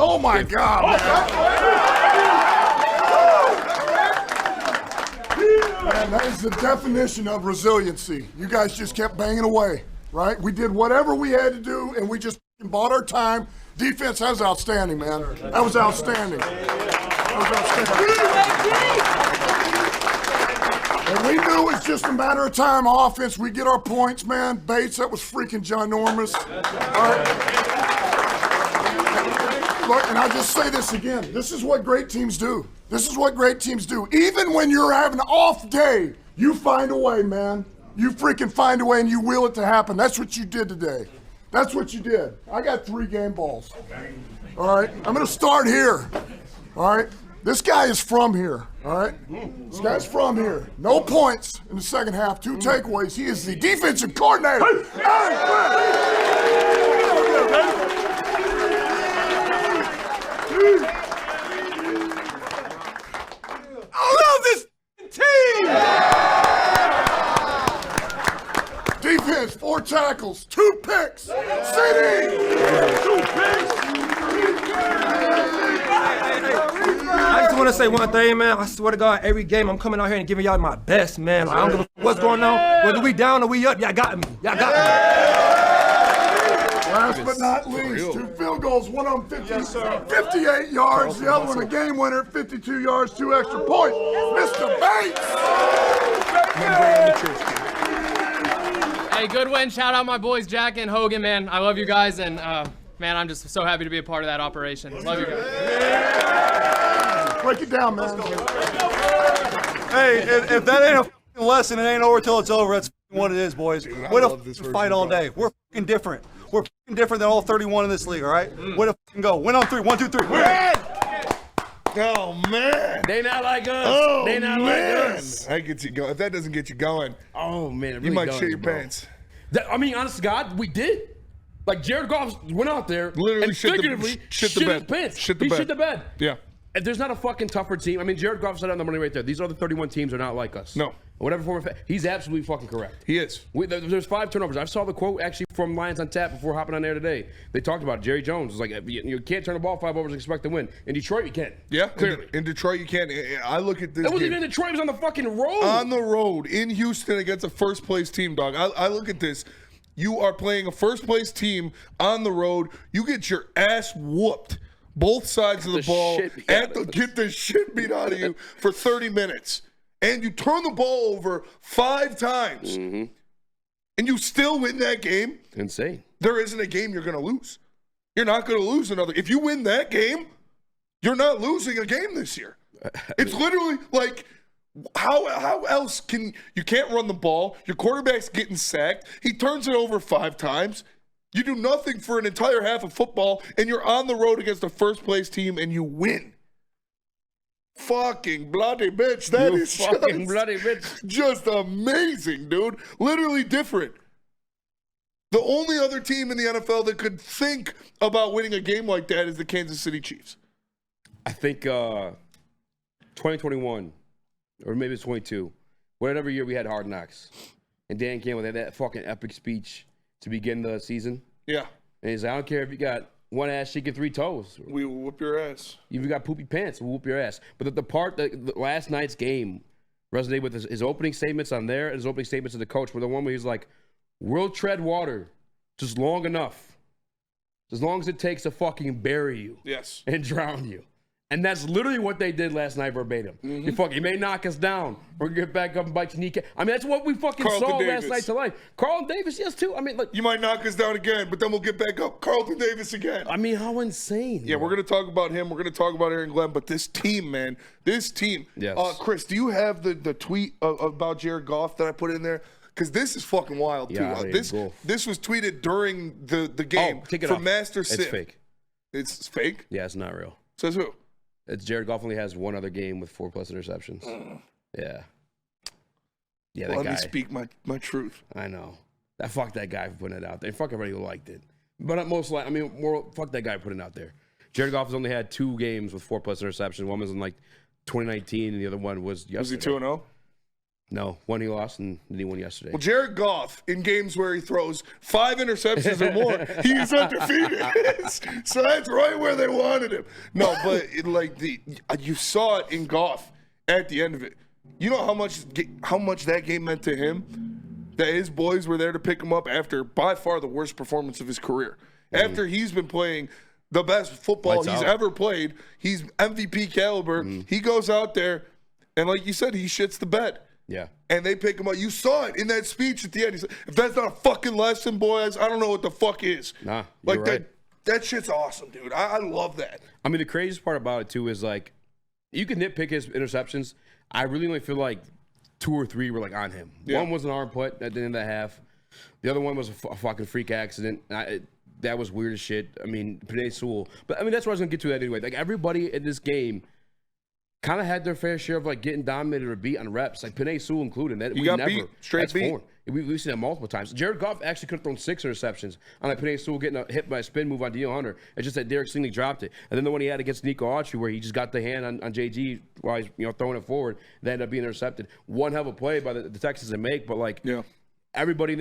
Oh, my God, man, that is the definition of resiliency. You guys just kept banging away, right? We did whatever we had to do, and we just bought our time. Defense, that was outstanding, man. That was outstanding. And we knew it was just a matter of time. Offense, we get our points, man. Bates, that was freaking ginormous. All right. Look, and I'll just say this again. This is what great teams do. This is what great teams do. Even when you're having an off day, you find a way, man. You freaking find a way and you will it to happen. That's what you did today. That's what you did. I got 3 game balls. All right? I'm going to start here. All right? This guy is from here. All right? This guy's from here. No points in the second half. 2 takeaways. He is the defensive coordinator. I love this team! Defense, 4 tackles, 2 picks. CD! 2 picks! I just want to say one thing, man. I swear to God, every game I'm coming out here and giving y'all my best, man. I don't give a what's going on. Whether we down or we up, y'all got me. Y'all got me. Last but not least, 2 field goals, one of them 58 yards, the other one a game winner, 52 yards, 2 extra points. Mr. Bates! Hey, good win. Shout out my boys Jack and Hogan, man. I love you guys, and man, I'm just so happy to be a part of that operation. Love you guys. Break it down, man. Hey, if that ain't a lesson, it ain't over till it's over. That's what it is, boys. We're a fight all day. We're fucking different. We're fucking different than all 31 in this league, all right? Way to fucking go. Win on 3. 1, 2, 3. Win! Oh, man. They not like us. Oh, they not man. like us. That gets you going. If that doesn't get you going, oh, man. It really you might does, shit your bro. pants. I mean, honest to God, we did. Like, Jared Goff went out there Literally and figuratively shit the bed. his pants. Shit the he bed. shit the bed. Yeah. And there's not a fucking tougher team. I mean, Jared Goff said on the money right there. These other 31 teams are not like us. No. Whatever form of he's absolutely fucking correct. He is. There's 5 turnovers. I saw the quote actually from Lions on Tap before hopping on there today. They talked about it. Jerry Jones was like, you can't turn the ball 5 overs and expect to win. In Detroit, you can. Yeah, clearly. In Detroit, you can. I look at this. It wasn't game. even in Detroit. It was on the fucking road. On the road in Houston against a first place team, dog. I look at this. You are playing a first place team on the road. You get your ass whooped. Both sides of the ball. Get the shit beat out of you for 30 minutes. And you turn the ball over 5 times. Mm-hmm. And you still win that game. Insane. There isn't a game you're going to lose. You're not going to lose another. If you win that game, you're not losing a game this year. It's literally like, how else can you can't run the ball? Your quarterback's getting sacked. He turns it over 5 times. You do nothing for an entire half of football, and you're on the road against a first-place team, and you win. Fucking bloody bitch. That is fucking bloody bitch. Just amazing, dude. Literally different. The only other team in the NFL that could think about winning a game like that is the Kansas City Chiefs. I think 2021, or maybe it's 22, whatever year we had Hard Knocks, and Dan Campbell had that fucking epic speech to begin the season. Yeah. And he's like, I don't care if you got 1 ass cheek and 3 toes. We will whoop your ass. If you got poopy pants, we'll whoop your ass. But the part that the last night's game resonated with his opening statements on there and his opening statements to the coach were the one where he's like, we'll tread water just long enough. As long as it takes to fucking bury you. Yes. And drown you. And that's literally what they did last night verbatim. Mm-hmm. You may knock us down. We're going to get back up and bite your kneecap. I mean, that's what we fucking saw last night tonight. Carlton Davis, yes, too. I mean, look. You might knock us down again, but then we'll get back up. Carlton Davis again. I mean, how insane. Yeah, we're going to talk about him. We're going to talk about Aaron Glenn. But this team, man, this team. Yes. Chris, do you have the tweet about Jared Goff that I put in there? Because this is fucking wild, too. Yeah, This was tweeted during the game from Master Sim. It's fake. It's fake? Yeah, it's not real. Says who? It's Jared Goff only has 1 other game with 4+ interceptions. Yeah. Yeah, that guy. Let me speak my truth. I know. Fuck that guy for putting it out there. Fuck everybody who liked it. But fuck that guy putting it out there. Jared Goff has only had 2 games with 4+ interceptions. One was in like 2019, and the other one was yesterday. Was he 2-0? No, one he lost and then he won yesterday. Well, Jared Goff, in games where he throws 5 interceptions or more, he's undefeated. So that's right where they wanted him. No, but you saw it in Goff at the end of it. You know how much that game meant to him? That his boys were there to pick him up after by far the worst performance of his career. After he's been playing the best football Lights he's out. ever played, he's MVP caliber. He goes out there, and like you said, he shits the bed. Yeah. And they pick him up. You saw it in that speech at the end. He said, if that's not a fucking lesson, boys, I don't know what the fuck is. Nah, like you're right. that shit's awesome, dude. I love that. I mean, the craziest part about it, too, is like, you can nitpick his interceptions. I really only feel like 2 or 3 were like on him. Yeah. One was an arm put at the end of the half. The other one was a fucking freak accident. That was weird as shit. I mean, Penei Sewell. But I mean, that's what I was gonna get to that anyway. Like everybody in this game kind of had their fair share of like getting dominated or beat on reps. Like Penei Sewell included. That He we got never beat, straight that's beat. foreign. We've seen that multiple times. Jared Goff actually could have thrown 6 interceptions on that Penei Sewell getting hit by a spin move on Deion Hunter. It's just that Derek Stingley dropped it. And then the one he had against Nico Autry where he just got the hand on JG while he's throwing it forward, that ended up being intercepted. One hell of a play by the Texans to make, but like everybody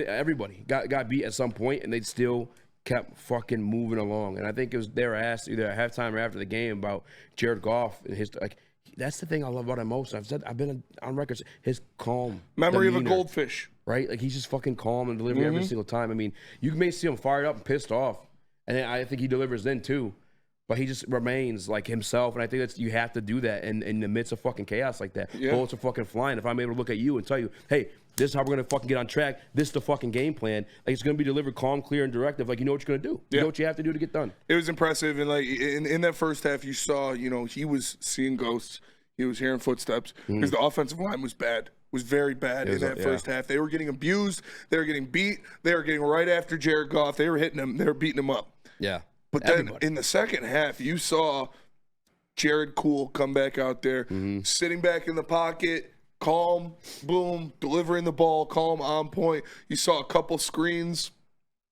got beat at some point, and they still kept fucking moving along. And I think it was they were asked either at halftime or after the game about Jared Goff and his like. That's the thing I love about him most. I've been on record. His calm Memory demeanor, of a goldfish. right? Like he's just fucking calm and delivering every single time. I mean, you may see him fired up and pissed off, and I think he delivers then too. But he just remains like himself, and I think you have to do that in the midst of fucking chaos like that. Yeah. Bullets are fucking flying. If I'm able to look at you and tell you, hey, this is how we're gonna fucking get on track. This is the fucking game plan. Like it's gonna be delivered calm, clear, and directive. Like you know what you're gonna do. You know what you have to do to get done. It was impressive, and like in that first half, you saw, he was seeing ghosts. He was hearing footsteps because the offensive line was bad. Was very bad in that first half. They were getting abused. They were getting beat. They were getting right after Jared Goff. They were hitting him. They were beating him up. Yeah. But then in the second half, you saw Jared Cool come back out there, sitting back in the pocket, calm, boom, delivering the ball, calm, on point. You saw a couple screens,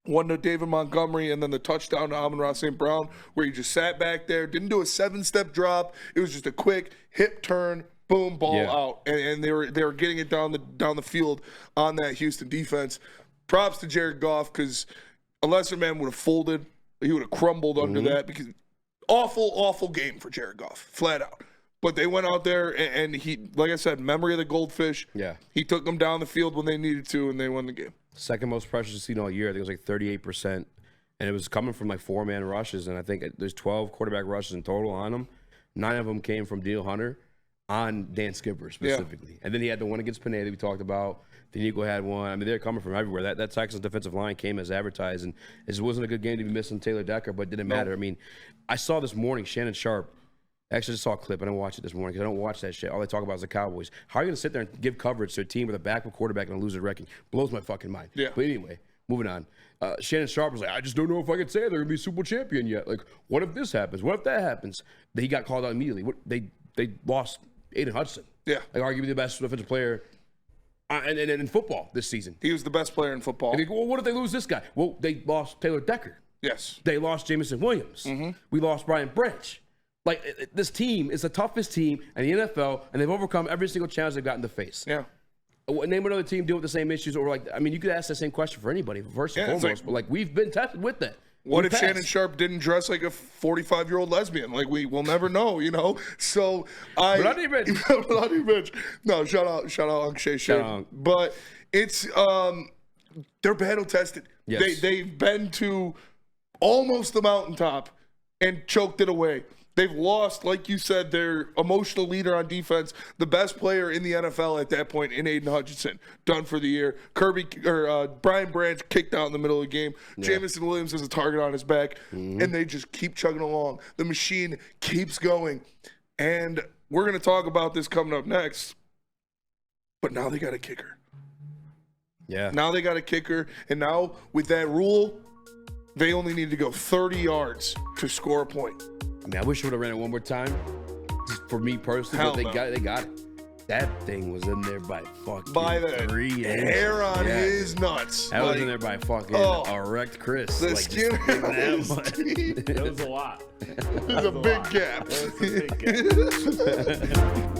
one to David Montgomery, and then the touchdown to Amon-Ra St. Brown, where he just sat back there, didn't do a 7-step drop. It was just a quick hip turn, boom, ball out, and they were getting it down the field on that Houston defense. Props to Jared Goff, because a lesser man would have folded. He would have crumbled under that, because awful game for Jared Goff, flat out. But they went out there, and he, like I said, memory of the goldfish. Yeah. He took them down the field when they needed to, and they won the game. Second most pressures you've seen all year. I think it was like 38%. And it was coming from like 4-man rushes. And I think there's 12 quarterback rushes in total on them. 9 of them came from Deion Hunter on Dan Skipper specifically. And then he had the one against Pineda we talked about. Danico had one. I mean, they're coming from everywhere. That Texans defensive line came as advertised. And it wasn't a good game to be missing Taylor Decker, but it didn't matter. I mean, I saw this morning Shannon Sharp. I actually just saw a clip. I didn't watch it this morning because I don't watch that shit. All they talk about is the Cowboys. How are you going to sit there and give coverage to a team with a backup quarterback and a loser record? Blows my fucking mind. Yeah. But anyway, moving on. Shannon Sharp was like, I just don't know if I could say they're going to be Super Bowl champion yet. Like, what if this happens? What if that happens? He got called out immediately. They lost Aiden Hudson. Yeah. Like, arguably the best defensive player in football this season. He was the best player in football. And they go, well, what if they lose this guy? Well, they lost Taylor Decker. Yes. They lost Jamison Williams. We lost Brian Branch. Like, this team is the toughest team in the NFL, and they've overcome every single challenge they've gotten to face. Yeah. Name another team dealing with the same issues, or like, I mean, you could ask the same question for anybody, first and foremost, like, but like, we've been tested with that. What if Shannon Sharp didn't dress like a 45-year-old lesbian? Like, we'll never know, So Bloody Rich. Bloody Rich. No, shout out Unc Shay Shay. But it's they're battle tested. Yes. They've been to almost the mountaintop and choked it away. They've lost, like you said, their emotional leader on defense, the best player in the NFL at that point in Aiden Hutchinson, done for the year. Brian Branch kicked out in the middle of the game. Yeah. Jamison Williams has a target on his back, and they just keep chugging along. The machine keeps going, and we're going to talk about this coming up next. But now they got a kicker. Yeah. Now they got a kicker, and now with that rule, they only need to go 30 yards to score a point. I mean, I wish I would have ran it one more time, just for me personally. Hell but they no. got it. That thing was in there by fucking the 3 inches. hair on his nuts. That was in there by fucking erect Chris. The like, skin on his teeth. That was a lot. There's a big gap. That was a big gap.